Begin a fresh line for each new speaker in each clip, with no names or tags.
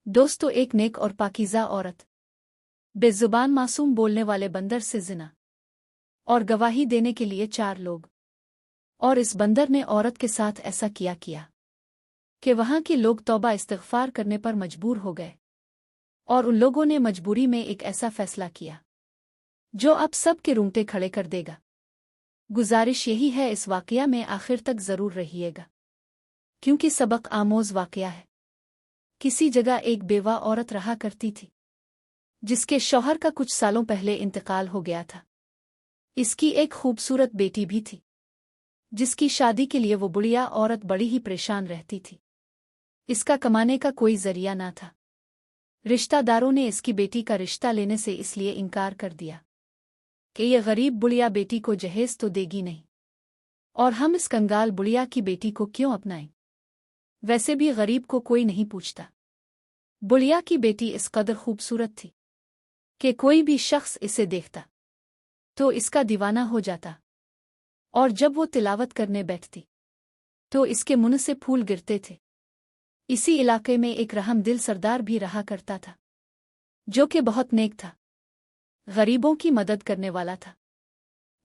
दोस्तों, एक नेक और पाकीज़ा औरत, बेज़ुबान मासूम बोलने वाले बंदर से ज़िना और गवाही देने के लिए 4 लोग। और इस बंदर ने औरत के साथ ऐसा किया कि वहां के लोग तौबा इस्तिग़फ़ार करने पर मजबूर हो गए, और उन लोगों ने मजबूरी में एक ऐसा फैसला किया जो अब सब के रूंगटे खड़े कर देगा। गुजारिश यही है, इस वाक़या में आखिर तक ज़रूर रहिएगा, क्योंकि सबक आमोज़ वाक़या है। किसी जगह एक बेवा औरत रहा करती थी, जिसके शौहर का कुछ सालों पहले इंतकाल हो गया था। इसकी एक खूबसूरत बेटी भी थी, जिसकी शादी के लिए वो बुढ़िया औरत बड़ी ही परेशान रहती थी। इसका कमाने का कोई जरिया ना था। रिश्तेदारों ने इसकी बेटी का रिश्ता लेने से इसलिए इनकार कर दिया कि ये गरीब बुढ़िया बेटी को जहेज तो देगी नहीं, और हम इस कंगाल बुढ़िया की बेटी को क्यों अपनाएं। वैसे भी गरीब को कोई नहीं पूछता। बुढ़िया की बेटी इस कदर खूबसूरत थी कि कोई भी शख्स इसे देखता तो इसका दीवाना हो जाता, और जब वो तिलावत करने बैठती तो इसके मुंह से फूल गिरते थे। इसी इलाके में एक रहमदिल सरदार भी रहा करता था, जो कि बहुत नेक था, गरीबों की मदद करने वाला था।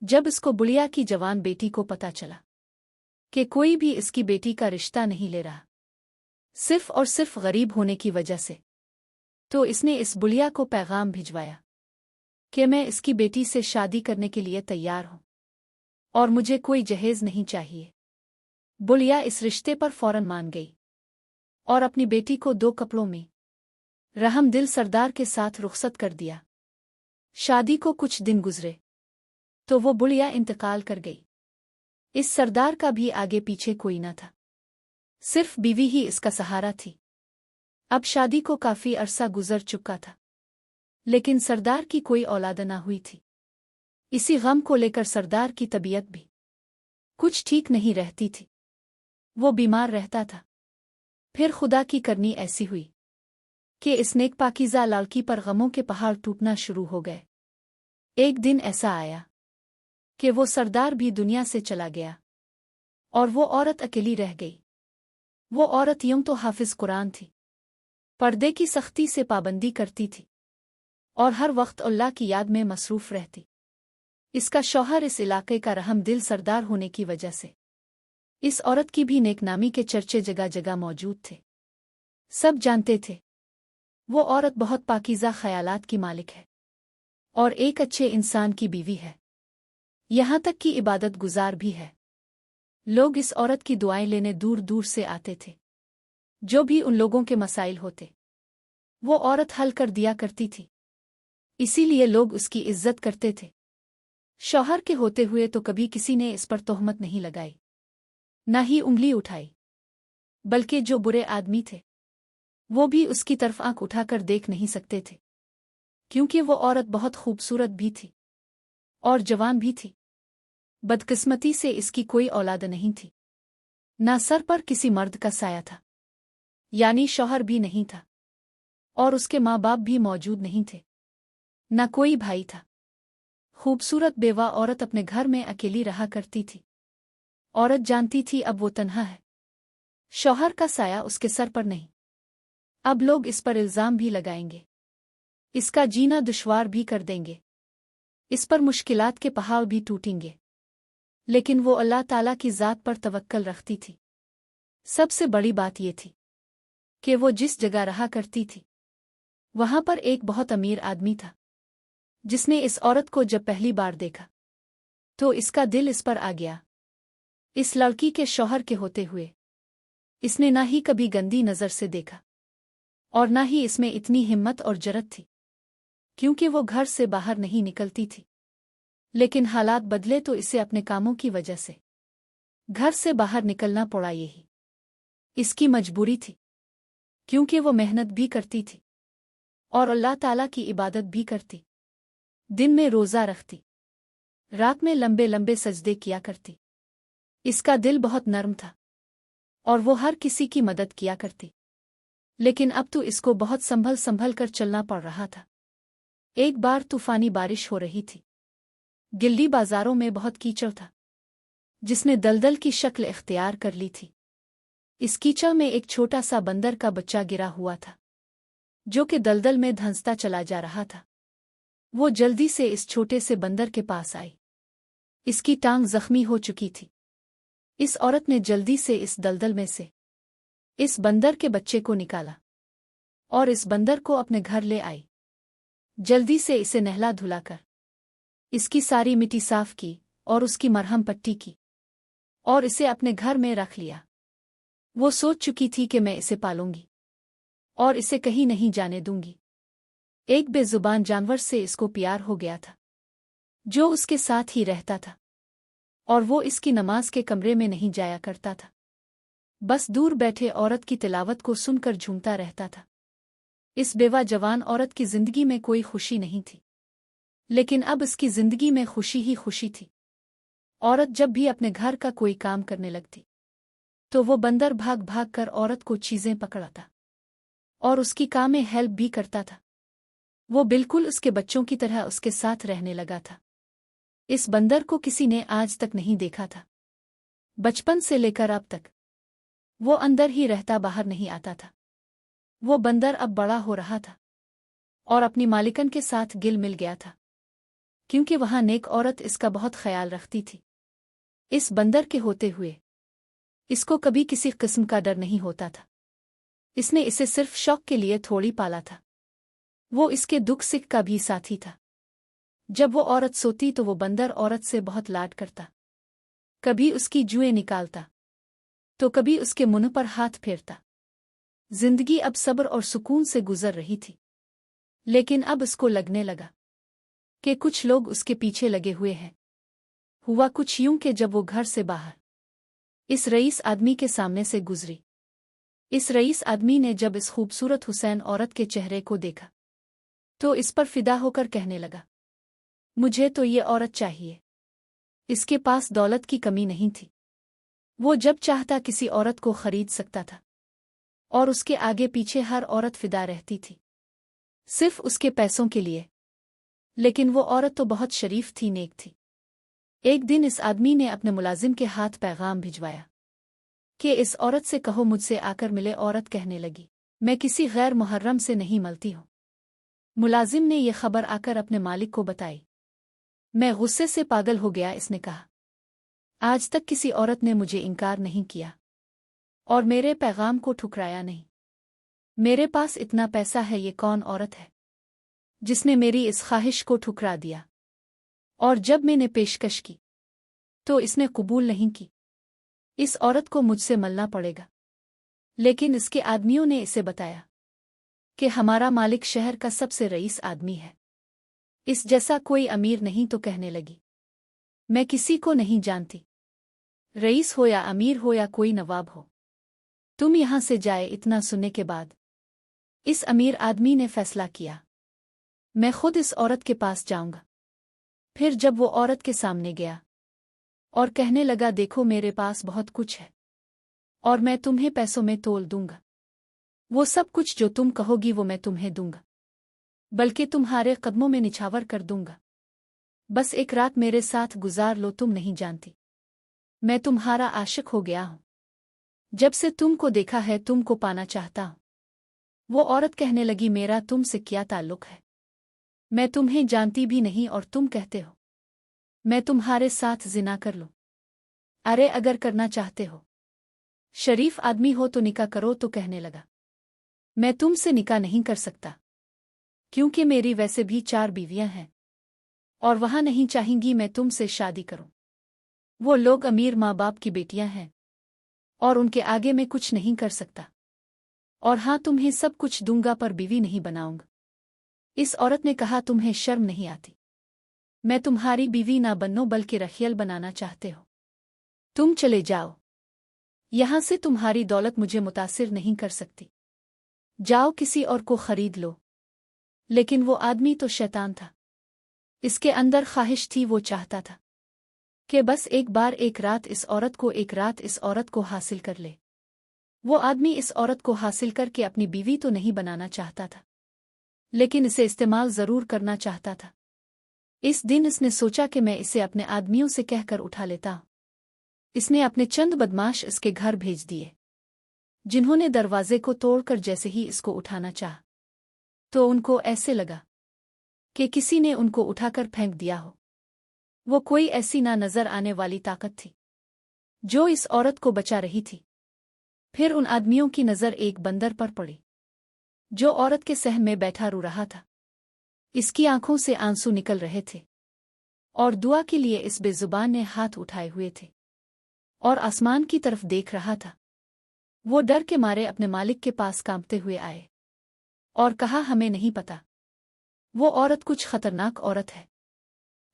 जब इसको बुढ़िया की जवान बेटी को पता चला कि कोई भी इसकी बेटी का रिश्ता नहीं ले रहा, सिर्फ और सिर्फ गरीब होने की वजह से, तो इसने इस बुढ़िया को पैगाम भिजवाया कि मैं इसकी बेटी से शादी करने के लिए तैयार हूं, और मुझे कोई जहेज नहीं चाहिए। बुढ़िया इस रिश्ते पर फौरन मान गई और अपनी बेटी को 2 कपड़ों में रहमदिल सरदार के साथ रुखसत कर दिया। शादी को कुछ दिन गुजरे तो वो बुढ़िया इंतकाल कर गई। इस सरदार का भी आगे पीछे कोई न था, सिर्फ बीवी ही इसका सहारा थी। अब शादी को काफी अरसा गुजर चुका था, लेकिन सरदार की कोई औलाद न हुई थी। इसी गम को लेकर सरदार की तबीयत भी कुछ ठीक नहीं रहती थी। वो बीमार रहता था। फिर खुदा की करनी ऐसी हुई कि इस नेक पाकीज़ा लड़की पर गमों के पहाड़ टूटना शुरू हो गए। एक दिन ऐसा आया कि वो सरदार भी दुनिया से चला गया, और वो औरत अकेली रह गई। वो औरत यूं तो हाफिज कुरान थी, पर्दे की सख्ती से पाबंदी करती थी, और हर वक्त अल्लाह की याद में मसरूफ रहती। इसका शौहर इस इलाके का रहमदिल सरदार होने की वजह से इस औरत की भी नेकनामी के चर्चे जगह जगह मौजूद थे। सब जानते थे वो औरत बहुत पाकीज़ा ख्यालात की मालिक है और एक अच्छे इंसान की बीवी है, यहाँ तक कि इबादत गुजार भी है। लोग इस औरत की दुआएं लेने दूर दूर से आते थे। जो भी उन लोगों के मसाइल होते वो औरत हल कर दिया करती थी, इसीलिए लोग उसकी इज्जत करते थे। शौहर के होते हुए तो कभी किसी ने इस पर तोहमत नहीं लगाई, न ही उंगली उठाई, बल्कि जो बुरे आदमी थे वो भी उसकी तरफ आंख उठाकर देख नहीं सकते थे, क्योंकि वो औरत बहुत खूबसूरत भी थी और जवान भी थी। बदकिस्मती से इसकी कोई औलाद नहीं थी, न सर पर किसी मर्द का साया था, यानी शौहर भी नहीं था, और उसके माँ बाप भी मौजूद नहीं थे, न कोई भाई था। खूबसूरत बेवा औरत अपने घर में अकेली रहा करती थी। औरत जानती थी अब वो तन्हा है, शौहर का साया उसके सर पर नहीं। अब लोग इस पर इल्जाम भी लगाएंगे, इसका जीना दुश्वार भी कर देंगे, इस पर मुश्किलात के पहाड़ भी टूटेंगे। लेकिन वो अल्लाह ताला की ज़ात पर तवक्कल रखती थी। सबसे बड़ी बात ये थी कि वो जिस जगह रहा करती थी वहां पर एक बहुत अमीर आदमी था, जिसने इस औरत को जब पहली बार देखा तो इसका दिल इस पर आ गया। इस लड़की के शौहर के होते हुए इसने ना ही कभी गंदी नज़र से देखा, और ना ही इसमें इतनी हिम्मत और जरत थी, क्योंकि वो घर से बाहर नहीं निकलती थी। लेकिन हालात बदले तो इसे अपने कामों की वजह से घर से बाहर निकलना पड़ा। यही इसकी मजबूरी थी, क्योंकि वो मेहनत भी करती थी और अल्लाह ताला की इबादत भी करती। दिन में रोज़ा रखती, रात में लंबे लंबे सजदे किया करती। इसका दिल बहुत नर्म था और वो हर किसी की मदद किया करती। लेकिन अब तो इसको बहुत संभल संभल कर चलना पड़ रहा था। एक बार तूफानी बारिश हो रही थी। गिल्ली बाजारों में बहुत कीचड़ था, जिसने दलदल की शक्ल इख्तियार कर ली थी। इस कीचड़ में एक छोटा सा बंदर का बच्चा गिरा हुआ था। जो कि दलदल में धंसता चला जा रहा था। वो जल्दी से इस छोटे से बंदर के पास आई। इसकी टांग जख्मी हो चुकी थी। इस औरत ने जल्दी से इस दलदल में से इस बंदर के बच्चे को निकाला और इस बंदर को अपने घर ले आई। जल्दी से इसे नहला धुलाकर इसकी सारी मिट्टी साफ की और उसकी मरहम पट्टी की और इसे अपने घर में रख लिया। वो सोच चुकी थी कि मैं इसे पालूंगी और इसे कहीं नहीं जाने दूंगी। एक बेजुबान जानवर से इसको प्यार हो गया था, जो उसके साथ ही रहता था, और वो इसकी नमाज के कमरे में नहीं जाया करता था, बस दूर बैठे औरत की तिलावत को सुनकर झूमता रहता था। इस बेवा जवान औरत की जिंदगी में कोई खुशी नहीं थी, लेकिन अब इसकी जिंदगी में खुशी ही खुशी थी। औरत जब भी अपने घर का कोई काम करने लगती तो वो बंदर भाग भाग कर औरत को चीजें पकड़ाता और उसकी काम में हेल्प भी करता था। वो बिल्कुल उसके बच्चों की तरह उसके साथ रहने लगा था। इस बंदर को किसी ने आज तक नहीं देखा था। बचपन से लेकर अब तक वो अंदर ही रहता, बाहर नहीं आता था। वो बंदर अब बड़ा हो रहा था और अपनी मालिकन के साथ गिल मिल गया था, क्योंकि वहां नेक औरत इसका बहुत ख्याल रखती थी। इस बंदर के होते हुए इसको कभी किसी किस्म का डर नहीं होता था। इसने इसे सिर्फ शौक के लिए थोड़ी पाला था। वो इसके दुख सुख का भी साथी था। जब वो औरत सोती तो वो बंदर औरत से बहुत लाड करता, कभी उसकी जुएं निकालता तो कभी उसके मुंह पर हाथ फेरता। जिंदगी अब सब्र और सुकून से गुजर रही थी, लेकिन अब उसको लगने लगा कि कुछ लोग उसके पीछे लगे हुए हैं। हुआ कुछ यूं कि जब वो घर से बाहर इस रईस आदमी के सामने से गुजरी, इस रईस आदमी ने जब इस खूबसूरत हुसैन औरत के चेहरे को देखा तो इस पर फिदा होकर कहने लगा, मुझे तो ये औरत चाहिए। इसके पास दौलत की कमी नहीं थी। वो जब चाहता किसी औरत को खरीद सकता था और उसके आगे पीछे हर औरत फिदा रहती थी, सिर्फ उसके पैसों के लिए। लेकिन वो औरत तो बहुत शरीफ थी, नेक थी। एक दिन इस आदमी ने अपने मुलाजिम के हाथ पैगाम भिजवाया कि इस औरत से कहो मुझसे आकर मिले। औरत कहने लगी, मैं किसी गैर मुहर्रम से नहीं मिलती हूँ। मुलाजिम ने यह खबर आकर अपने मालिक को बताई। मैं गुस्से से पागल हो गया। इसने कहा, आज तक किसी औरत ने मुझे इनकार नहीं किया और मेरे पैगाम को ठुकराया नहीं। मेरे पास इतना पैसा है, ये कौन औरत है जिसने मेरी इस ख्वाहिश को ठुकरा दिया? और जब मैंने पेशकश की तो इसने कबूल नहीं की। इस औरत को मुझसे मिलना पड़ेगा। लेकिन इसके आदमियों ने इसे बताया कि हमारा मालिक शहर का सबसे रईस आदमी है, इस जैसा कोई अमीर नहीं। तो कहने लगी, मैं किसी को नहीं जानती, रईस हो या अमीर हो या कोई नवाब हो, तुम यहां से जाए। इतना सुनने के बाद इस अमीर आदमी ने फैसला किया, मैं खुद इस औरत के पास जाऊंगा। फिर जब वो औरत के सामने गया और कहने लगा, देखो मेरे पास बहुत कुछ है और मैं तुम्हें पैसों में तोल दूंगा। वो सब कुछ जो तुम कहोगी वो मैं तुम्हें दूंगा, बल्कि तुम्हारे कदमों में निछावर कर दूंगा। बस एक रात मेरे साथ गुजार लो। तुम नहीं जानती, मैं तुम्हारा आशिक हो गया हूं। जब से तुमको देखा है तुमको पाना चाहता हूं। वो औरत कहने लगी, मेरा तुमसे क्या ताल्लुक है? मैं तुम्हें जानती भी नहीं और तुम कहते हो मैं तुम्हारे साथ जिना कर लूं। अरे अगर करना चाहते हो, शरीफ आदमी हो तो निकाह करो। तो कहने लगा, मैं तुमसे निकाह नहीं कर सकता, क्योंकि मेरी वैसे भी 4 बीवियां हैं और वहां नहीं चाहेंगी मैं तुमसे शादी करूं। वो लोग अमीर माँ बाप की बेटियां हैं और उनके आगे मैं कुछ नहीं कर सकता। और हाँ, तुम्हें सब कुछ दूंगा पर बीवी नहीं बनाऊंगा। इस औरत ने कहा, तुम्हें शर्म नहीं आती? मैं तुम्हारी बीवी ना बनो बल्कि रखियल बनाना चाहते हो। तुम चले जाओ यहां से, तुम्हारी दौलत मुझे मुतासिर नहीं कर सकती। जाओ किसी और को खरीद लो। लेकिन वो आदमी तो शैतान था। इसके अंदर ख्वाहिश थी, वो चाहता था कि बस एक बार एक रात इस औरत को हासिल कर ले। वो आदमी इस औरत को हासिल करके अपनी बीवी तो नहीं बनाना चाहता था, लेकिन इसे इस्तेमाल जरूर करना चाहता था। इस दिन इसने सोचा कि मैं इसे अपने आदमियों से कहकर उठा लेता हूं। इसने अपने चंद बदमाश इसके घर भेज दिए, जिन्होंने दरवाजे को तोड़कर जैसे ही इसको उठाना चाहा, तो उनको ऐसे लगा कि किसी ने उनको उठाकर फेंक दिया हो। वो कोई ऐसी ना नजर आने वाली ताकत थी जो इस औरत को बचा रही थी। फिर उन आदमियों की नजर एक बंदर पर पड़ी जो औरत के सहन में बैठा रो रहा था। इसकी आंखों से आंसू निकल रहे थे और दुआ के लिए इस बेजुबान ने हाथ उठाए हुए थे और आसमान की तरफ देख रहा था। वो डर के मारे अपने मालिक के पास कांपते हुए आए और कहा, हमें नहीं पता, वो औरत कुछ खतरनाक औरत है,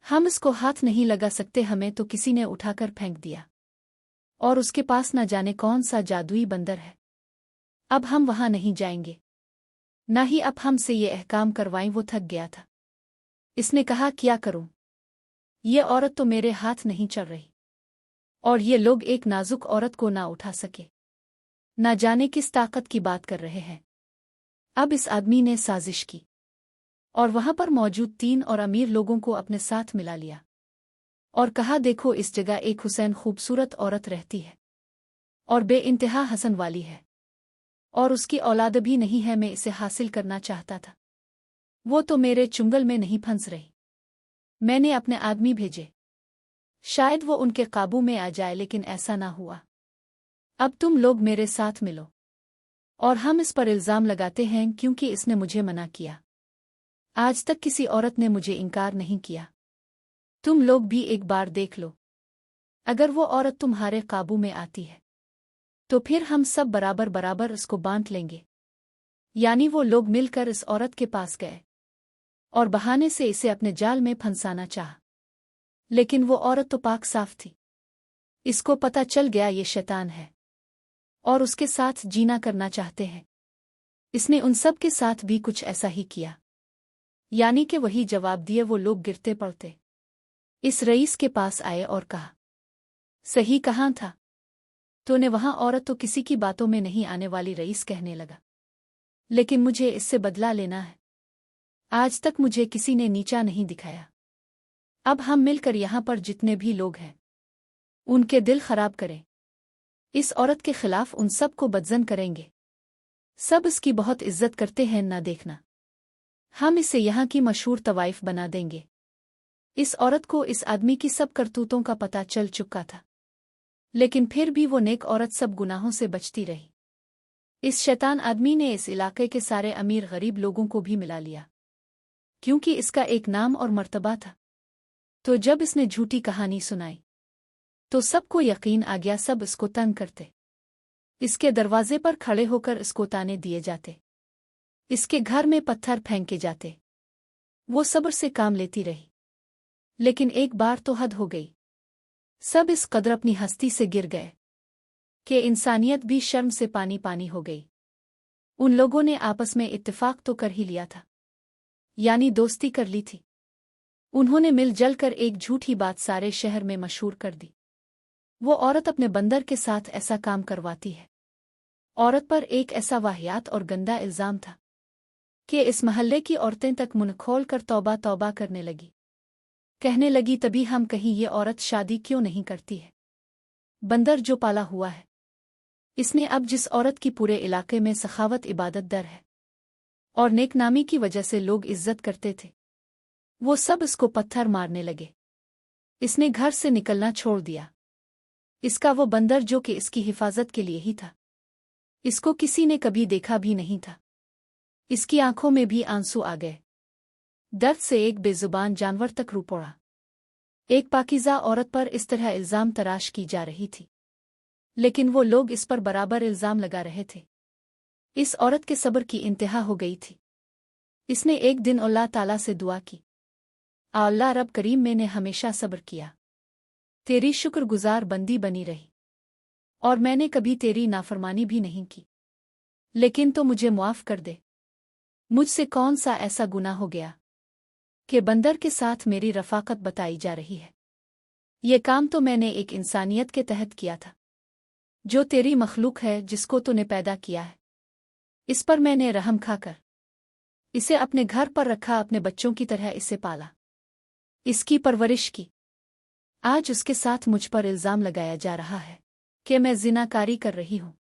हम इसको हाथ नहीं लगा सकते, हमें तो किसी ने उठाकर फेंक दिया और उसके पास न जाने कौन सा जादुई बंदर है। अब हम वहां नहीं जाएंगे, न ही अब हमसे ये अहकाम करवाएं। वो थक गया था। इसने कहा, क्या करूं, ये औरत तो मेरे हाथ नहीं चल रही और ये लोग एक नाजुक औरत को ना उठा सके, ना जाने किस ताकत की बात कर रहे हैं। अब इस आदमी ने साजिश की और वहां पर मौजूद 3 और अमीर लोगों को अपने साथ मिला लिया और कहा, देखो, इस जगह एक हुसैन खूबसूरत औरत रहती है और बेइंतहा हसन वाली है और उसकी औलाद भी नहीं है। मैं इसे हासिल करना चाहता था, वो तो मेरे चुंगल में नहीं फंस रही। मैंने अपने आदमी भेजे, शायद वो उनके काबू में आ जाए, लेकिन ऐसा ना हुआ। अब तुम लोग मेरे साथ मिलो और हम इस पर इल्जाम लगाते हैं क्योंकि इसने मुझे मना किया। आज तक किसी औरत ने मुझे इनकार नहीं किया। तुम लोग भी एक बार देख लो, अगर वो औरत तुम्हारे काबू में आती है तो फिर हम सब बराबर बराबर उसको बांट लेंगे। यानी वो लोग मिलकर इस औरत के पास गए और बहाने से इसे अपने जाल में फंसाना चाहा, लेकिन वो औरत तो पाक साफ थी। इसको पता चल गया ये शैतान है और उसके साथ जीना करना चाहते हैं। इसने उन सब के साथ भी कुछ ऐसा ही किया, यानी कि वही जवाब दिए। वो लोग गिरते पड़ते इस रईस के पास आए और कहा, सही कहाँ था तूने? वहां औरत तो किसी की बातों में नहीं आने वाली। रईस कहने लगा, लेकिन मुझे इससे बदला लेना है। आज तक मुझे किसी ने नीचा नहीं दिखाया। अब हम मिलकर यहां पर जितने भी लोग हैं उनके दिल खराब करें। इस औरत के खिलाफ उन सब को बदजन करेंगे। सब इसकी बहुत इज्जत करते हैं, ना देखना, हम इसे यहां की मशहूर तवाइफ बना देंगे। इस औरत को इस आदमी की सब करतूतों का पता चल चुका था, लेकिन फिर भी वो नेक औरत सब गुनाहों से बचती रही। इस शैतान आदमी ने इस इलाके के सारे अमीर गरीब लोगों को भी मिला लिया, क्योंकि इसका एक नाम और मर्तबा था। तो जब इसने झूठी कहानी सुनाई तो सबको यकीन आ गया। सब इसको तंग करते, इसके दरवाजे पर खड़े होकर इसको ताने दिए जाते, इसके घर में पत्थर फेंके जाते। वो सब्र से काम लेती रही, लेकिन एक बार तो हद हो गई। सब इस कदर अपनी हस्ती से गिर गए कि इंसानियत भी शर्म से पानी पानी हो गई। उन लोगों ने आपस में इत्तेफाक तो कर ही लिया था, यानी दोस्ती कर ली थी। उन्होंने मिल जल कर एक झूठी बात सारे शहर में मशहूर कर दी। वो औरत अपने बंदर के साथ ऐसा काम करवाती है। औरत पर एक ऐसा वाहियात और गंदा इल्जाम था कि इस महल्ले की औरतें तक मुंह खोल कर तौबा तौबा करने लगी। कहने लगी, तभी हम कहीं ये औरत शादी क्यों नहीं करती है। बंदर जो पाला हुआ है इसने, अब जिस औरत की पूरे इलाके में सखावत इबादत दर है और नेकनामी की वजह से लोग इज्जत करते थे, वो सब इसको पत्थर मारने लगे। इसने घर से निकलना छोड़ दिया। इसका वो बंदर जो कि इसकी हिफाजत के लिए ही था, इसको किसी ने कभी देखा भी नहीं था। इसकी आंखों में भी आंसू आ गए। दर्द से एक बेजुबान जानवर तक रो पड़ा। एक पाकीज़ा औरत पर इस तरह इल्जाम तराश की जा रही थी, लेकिन वो लोग इस पर बराबर इल्जाम लगा रहे थे। इस औरत के सब्र की इंतहा हो गई थी। इसने एक दिन अल्लाह ताला से दुआ की, अल्लाह रब करीम, मैंने हमेशा सब्र किया, तेरी शुक्रगुजार बंदी बनी रही और मैंने कभी तेरी नाफरमानी भी नहीं की, लेकिन तो मुझे मुआफ कर दे। मुझसे कौन सा ऐसा गुनाह हो गया कि बंदर के साथ मेरी रफाकत बताई जा रही है। ये काम तो मैंने एक इंसानियत के तहत किया था, जो तेरी मखलूक है, जिसको तूने पैदा किया है। इस पर मैंने रहम खाकर इसे अपने घर पर रखा, अपने बच्चों की तरह इसे पाला, इसकी परवरिश की। आज उसके साथ मुझ पर इल्जाम लगाया जा रहा है कि मैं ज़िनाकारी कर रही हूँ।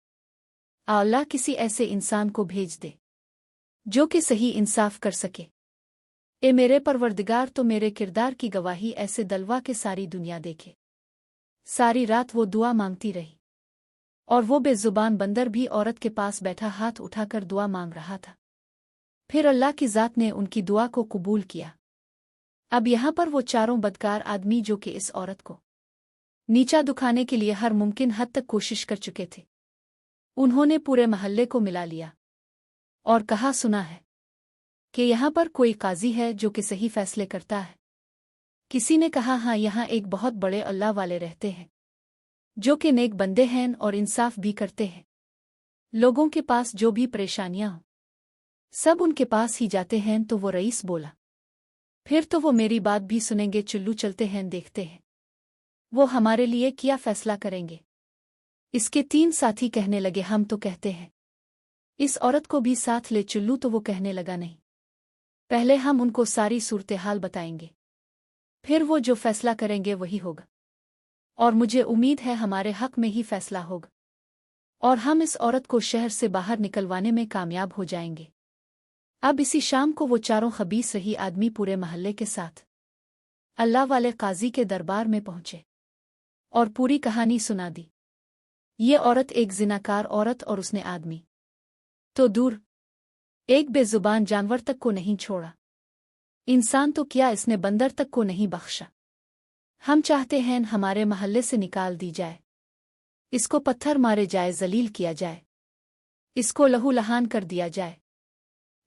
अल्लाह किसी ऐसे इंसान को भेज दे जो कि सही इंसाफ कर सके। ए मेरे परवरदिगार, तो मेरे किरदार की गवाही ऐसे दलवा के सारी दुनिया देखे। सारी रात वो दुआ मांगती रही, और वो बेजुबान बंदर भी औरत के पास बैठा हाथ उठाकर दुआ मांग रहा था। फिर अल्लाह की ज़ात ने उनकी दुआ को कबूल किया। अब यहाँ पर वो चारों बदकार आदमी जो कि इस औरत को नीचा दुखाने के लिए हर मुमकिन हद तक कोशिश कर चुके थे, उन्होंने पूरे महल्ले को मिला लिया और कहा, सुना है कि यहाँ पर कोई काजी है जो कि सही फैसले करता है। किसी ने कहा, हाँ, यहाँ एक बहुत बड़े अल्लाह वाले रहते हैं जो कि नेक बंदे हैं और इंसाफ भी करते हैं। लोगों के पास जो भी परेशानियां हों सब उनके पास ही जाते हैं। तो वो रईस बोला, फिर तो वो मेरी बात भी सुनेंगे। चुल्लू चलते हैं, देखते हैं वो हमारे लिए क्या फैसला करेंगे। इसके 3 साथी कहने लगे, हम तो कहते हैं इस औरत को भी साथ ले। चुल्लू तो वो कहने लगा, नहीं, पहले हम उनको सारी सूरत-ए-हाल बताएंगे, फिर वो जो फैसला करेंगे वही होगा, और मुझे उम्मीद है हमारे हक में ही फैसला होगा, और हम इस औरत को शहर से बाहर निकलवाने में कामयाब हो जाएंगे। अब इसी शाम को वो चारों खबीस रही आदमी पूरे महल्ले के साथ अल्लाह वाले काजी के दरबार में पहुंचे और पूरी कहानी सुना दी। ये औरत एक जिनाकार औरत, और उसने आदमी तो दूर, एक बेजुबान जानवर तक को नहीं छोड़ा। इंसान तो क्या, इसने बंदर तक को नहीं बख्शा। हम चाहते हैं हमारे महल्ले से निकाल दी जाए, इसको पत्थर मारे जाए, जलील किया जाए, इसको लहू लहान कर दिया जाए।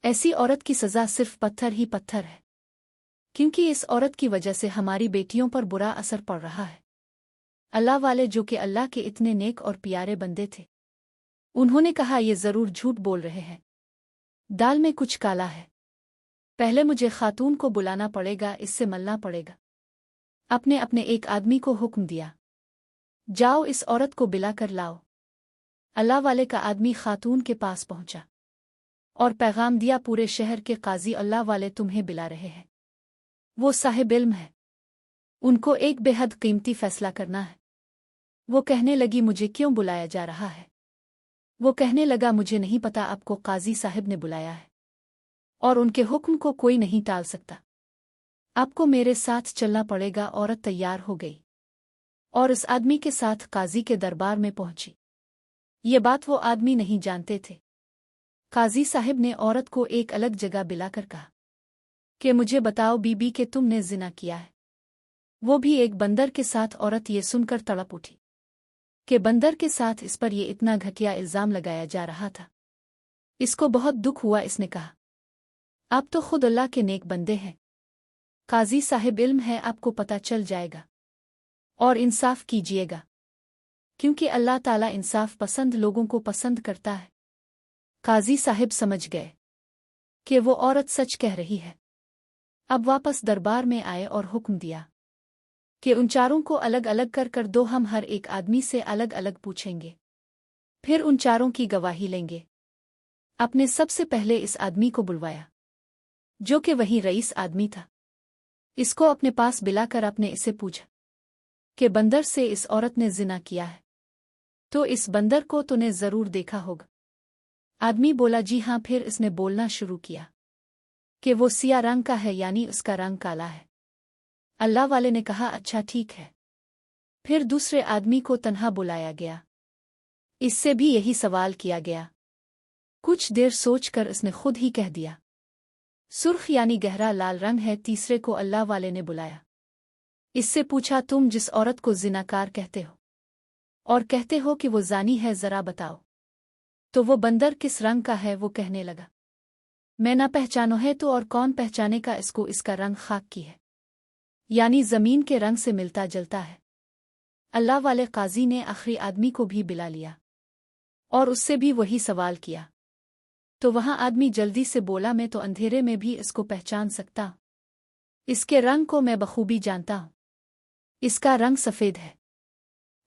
ऐसी औरत की सज़ा सिर्फ पत्थर ही पत्थर है, क्योंकि इस औरत की वजह से हमारी बेटियों पर बुरा असर पड़ रहा है। अल्लाह वाले जो कि अल्लाह के इतने नेक और प्यारे बंदे थे, उन्होंने कहा, ये ज़रूर झूठ बोल रहे हैं, दाल में कुछ काला है। पहले मुझे खातून को बुलाना पड़ेगा, इससे मलना पड़ेगा। अपने अपने एक आदमी को हुक्म दिया, जाओ इस औरत को बिला कर लाओ। अल्लाह वाले का आदमी खातून के पास पहुंचा और पैगाम दिया, पूरे शहर के काजी अल्लाह वाले तुम्हें बिला रहे हैं। वो साहिब इल्म है, उनको एक बेहद कीमती फैसला करना है। वो कहने लगी, मुझे क्यों बुलाया जा रहा है? वो कहने लगा, मुझे नहीं पता, आपको काजी साहिब ने बुलाया है और उनके हुक्म को कोई नहीं टाल सकता। आपको मेरे साथ चलना पड़ेगा। औरत तैयार हो गई और इस आदमी के साथ काजी के दरबार में पहुंची। ये बात वो आदमी नहीं जानते थे। काजी साहिब ने औरत को एक अलग जगह बिलाकर कहा कि मुझे बताओ बीबी के तुमने जिना किया है। वो भी एक बंदर के साथ। औरत ये सुनकर तड़प उठी कि बंदर के साथ इस पर ये इतना घटिया इल्जाम लगाया जा रहा था। इसको बहुत दुख हुआ। इसने कहा, आप तो खुद अल्लाह के नेक बंदे हैं, काजी साहिब इल्म है, आपको पता चल जाएगा और इंसाफ कीजिएगा, क्योंकि अल्लाह ताला इंसाफ पसंद लोगों को पसंद करता है। काजी साहिब समझ गए कि वो औरत सच कह रही है। अब वापस दरबार में आए और हुक्म दिया कि उन चारों को अलग अलग कर दो, हम हर एक आदमी से अलग अलग पूछेंगे, फिर उन चारों की गवाही लेंगे। अपने सबसे पहले इस आदमी को बुलवाया जो कि वही रईस आदमी था। इसको अपने पास बिलाकर आपने इसे पूछा कि बंदर से इस औरत ने जिना किया है, तो इस बंदर को तूने जरूर देखा होगा। आदमी बोला, जी हाँ। फिर इसने बोलना शुरू किया कि वो सिया रंग का है, यानी उसका रंग काला है। अल्लाह वाले ने कहा, अच्छा ठीक है। फिर दूसरे आदमी को तन्हा बुलाया गया, इससे भी यही सवाल किया गया। कुछ देर सोचकर इसने खुद ही कह दिया, सुर्ख यानी गहरा लाल रंग है। तीसरे को अल्लाह वाले ने बुलाया, इससे पूछा, तुम जिस औरत को जिनाकार कहते हो और कहते हो कि वो जानी है, जरा बताओ तो वो बंदर किस रंग का है? वो कहने लगा, मैं ना पहचानो है तो और कौन पहचानेगा इसको, इसका रंग खाक की है, यानी जमीन के रंग से मिलता जलता है। अल्लाह वाले काजी ने आखिरी आदमी को भी बिला लिया और उससे भी वही सवाल किया। तो वहां आदमी जल्दी से बोला, मैं तो अंधेरे में भी इसको पहचान सकता हूं, इसके रंग को मैं बखूबी जानता हूं, इसका रंग सफेद है।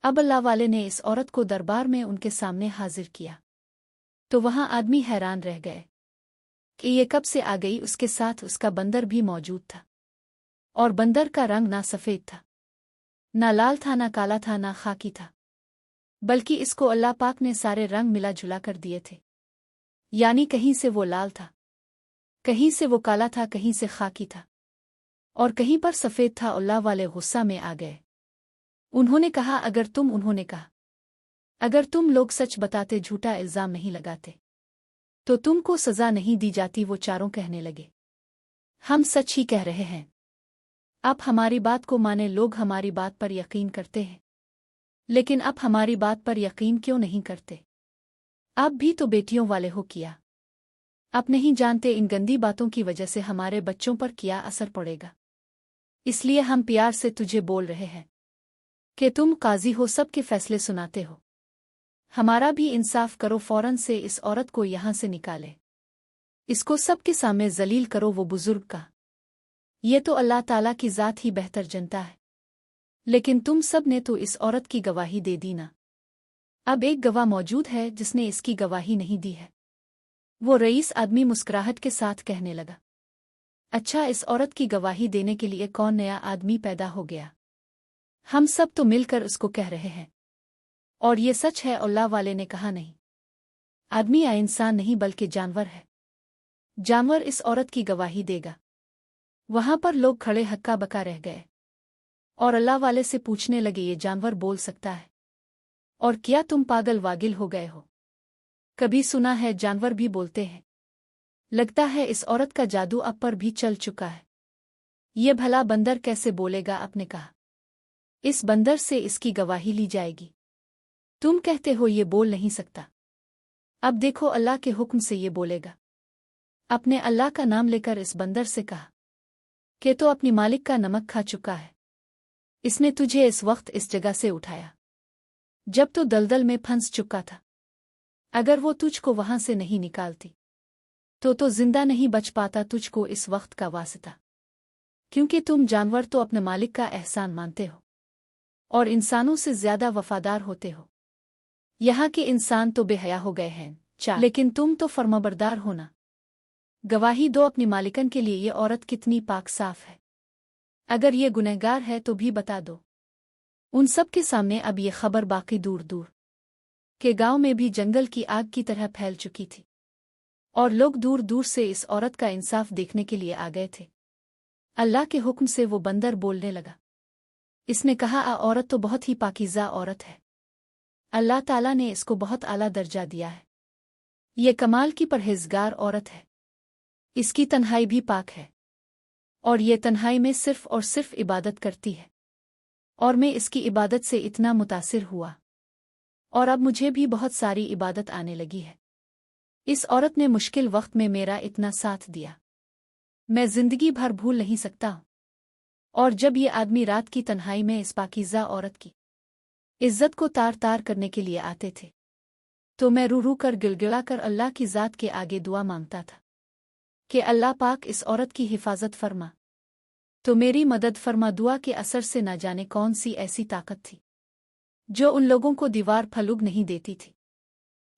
अब अल्लाह वाले ने इस औरत को दरबार में उनके सामने हाजिर किया, तो वहां आदमी हैरान रह गए कि ये कब से आ गई। उसके साथ उसका बंदर भी मौजूद था, और बंदर का रंग ना सफेद था, ना लाल था, ना काला था, ना खाकी था, बल्कि इसको अल्लाह पाक ने सारे रंग मिला जुला कर दिए थे, यानी कहीं से वो लाल था, कहीं से वो काला था, कहीं से खाकी था और कहीं पर सफ़ेद था। अल्लाह वाले गुस्सा में आ गए। उन्होंने कहा, अगर तुम लोग सच बताते, झूठा इल्ज़ाम नहीं लगाते, तो तुमको सज़ा नहीं दी जाती। वो चारों कहने लगे, हम सच ही कह रहे हैं। आप हमारी बात को माने। लोग हमारी बात पर यकीन करते हैं, लेकिन आप हमारी बात पर यकीन क्यों नहीं करते? आप भी तो बेटियों वाले हो। किया आप नहीं जानते इन गंदी बातों की वजह से हमारे बच्चों पर क्या असर पड़ेगा। इसलिए हम प्यार से तुझे बोल रहे हैं कि तुम काजी हो, सबके फैसले सुनाते हो। हमारा भी इंसाफ करो। फौरन से इस औरत को यहां से निकाले, इसको सबके सामने जलील करो। वो बुजुर्ग का, ये तो अल्लाह ताला की ज़ात ही बेहतर जनता है, लेकिन तुम सब ने तो इस औरत की गवाही दे दी ना। अब एक गवाह मौजूद है जिसने इसकी गवाही नहीं दी है। वो रईस आदमी मुस्कुराहट के साथ कहने लगा, अच्छा, इस औरत की गवाही देने के लिए कौन नया आदमी पैदा हो गया? हम सब तो मिलकर उसको कह रहे हैं, और ये सच है। अल्लाह वाले ने कहा, नहीं, आदमी या इंसान नहीं बल्कि जानवर है। जानवर इस औरत की गवाही देगा। वहां पर लोग खड़े हक्का बका रह गए और अल्लाह वाले से पूछने लगे, ये जानवर बोल सकता है? और क्या तुम पागल वागिल हो गए हो? कभी सुना है जानवर भी बोलते हैं? लगता है इस औरत का जादू अब पर भी चल चुका है। ये भला बंदर कैसे बोलेगा? आपने कहा, इस बंदर से इसकी गवाही ली जाएगी। तुम कहते हो ये बोल नहीं सकता। अब देखो, अल्लाह के हुक्म से ये बोलेगा। अपने अल्लाह का नाम लेकर इस बंदर से कहा कि तो अपनी मालिक का नमक खा चुका है। इसने तुझे इस वक्त इस जगह से उठाया जब तो दलदल में फंस चुका था। अगर वो तुझको वहां से नहीं निकालती तो जिंदा नहीं बच पाता। तुझको इस वक्त का वास्ता, क्योंकि तुम जानवर तो अपने मालिक का एहसान मानते हो और इंसानों से ज्यादा वफादार होते हो। यहाँ के इंसान तो बेहया हो गए हैं, लेकिन तुम तो फर्माबरदार हो ना। गवाही दो अपनी मालिकन के लिए, ये औरत कितनी पाक साफ है। अगर ये गुनहगार है तो भी बता दो। उन सब के सामने अब ये खबर बाकी दूर दूर के गांव में भी जंगल की आग की तरह फैल चुकी थी और लोग दूर दूर से इस औरत का इंसाफ देखने के लिए आ गए थे। अल्लाह के हुक्म से वो बंदर बोलने लगा। इसने कहा, औरत तो बहुत ही पाकीज़ा औरत है। अल्लाह ताला ने इसको बहुत आला दर्जा दिया है। ये कमाल की परहेज़गार औरत है। इसकी तन्हाई भी पाक है और ये तन्हाई में सिर्फ और सिर्फ इबादत करती है। और मैं इसकी इबादत से इतना मुतासिर हुआ और अब मुझे भी बहुत सारी इबादत आने लगी है। इस औरत ने मुश्किल वक्त में मेरा इतना साथ दिया, मैं जिंदगी भर भूल नहीं सकता। और जब ये आदमी रात की तन्हाई में इस पाकीज़ा औरत की इज्जत को तार तार करने के लिए आते थे, तो मैं रू रू कर गिलगिला कर अल्लाह की ज़ात के आगे दुआ मांगता था कि अल्लाह पाक इस औरत की हिफाजत फरमा, तो मेरी मदद फरमा। दुआ के असर से न जाने कौन सी ऐसी ताकत थी जो उन लोगों को दीवार फलूग नहीं देती थी,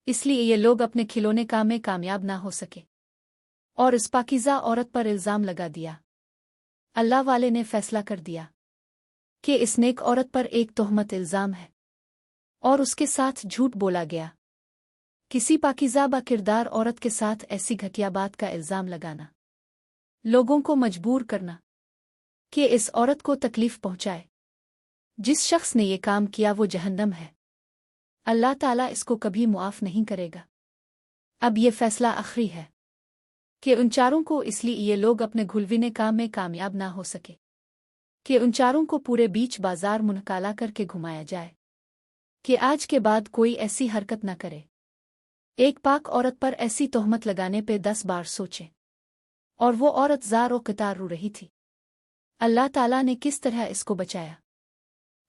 इसलिए ये लोग अपने खिलौने काम में कामयाब ना हो सके और इस पाकीज़ा औरत पर इल्ज़ाम लगा दिया। अल्लाह वाले ने फैसला कर दिया कि इस नेक औरत पर एक तोहमत इल्ज़ाम है और उसके साथ झूठ बोला गया। किसी पाकीज़ा बा किरदार औरत के साथ ऐसी घटिया बात का इल्ज़ाम लगाना, लोगों को मजबूर करना कि इस औरत को तकलीफ पहुंचाए। जिस शख्स ने ये काम किया वो जहन्नम है। अल्लाह ताला इसको कभी मुआफ़ नहीं करेगा। अब ये फैसला आखिरी है कि उन चारों को, इसलिए ये लोग अपने घुलविने काम में कामयाब ना हो सके, कि उन चारों को पूरे बीच बाजार मुनकाला करके घुमाया जाए कि आज के बाद कोई ऐसी हरकत न करे। एक पाक औरत पर ऐसी तोहमत लगाने पे 10 बार सोचे। और वो औरत ज़ार और कतार रो रही थी। अल्लाह ताला ने किस तरह इसको बचाया,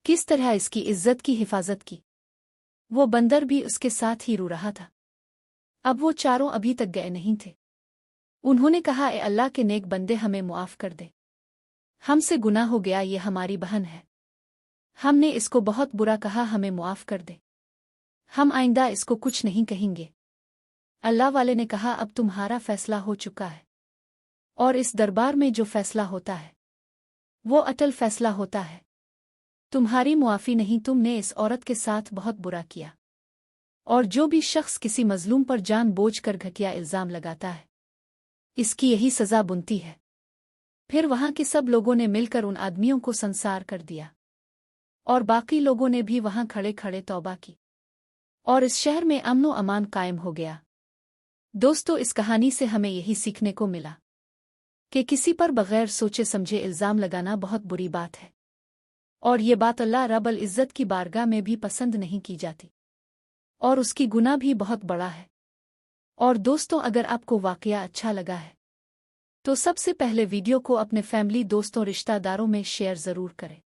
किस तरह इसकी इज्जत की हिफाजत की। वो बंदर भी उसके साथ ही रो रहा था। अब वो चारों अभी तक गए नहीं थे। उन्होंने कहा, ए अल्लाह के नेक बंदे, हमें मुआफ़ कर दे, हमसे गुनाह हो गया, ये हमारी बहन है, हमने इसको बहुत बुरा कहा, हमें मुआफ़ कर दे, हम आइंदा इसको कुछ नहीं कहेंगे। अल्लाह वाले ने कहा, अब तुम्हारा फैसला हो चुका है और इस दरबार में जो फैसला होता है वो अटल फैसला होता है। तुम्हारी मुआफ़ी नहीं, तुमने इस औरत के साथ बहुत बुरा किया। और जो भी शख्स किसी मजलूम पर जानबूझकर घटिया इल्ज़ाम लगाता है इसकी यही सज़ा बुनती है। फिर वहाँ के सब लोगों ने मिलकर उन आदमियों को संसार कर दिया, और बाकी लोगों ने भी वहाँ खड़े खड़े तौबा की, और इस शहर में अमनो अमान कायम हो गया। दोस्तों, इस कहानी से हमें यही सीखने को मिला कि किसी पर बगैर सोचे समझे इल्ज़ाम लगाना बहुत बुरी बात है, और ये बात अल्लाह रब्बुल इज़्ज़त की बारगाह में भी पसंद नहीं की जाती, और उसकी गुनाह भी बहुत बड़ा है। और दोस्तों, अगर आपको वाक़या अच्छा लगा है तो सबसे पहले वीडियो को अपने फैमिली, दोस्तों, रिश्तेदारों में शेयर ज़रूर करें।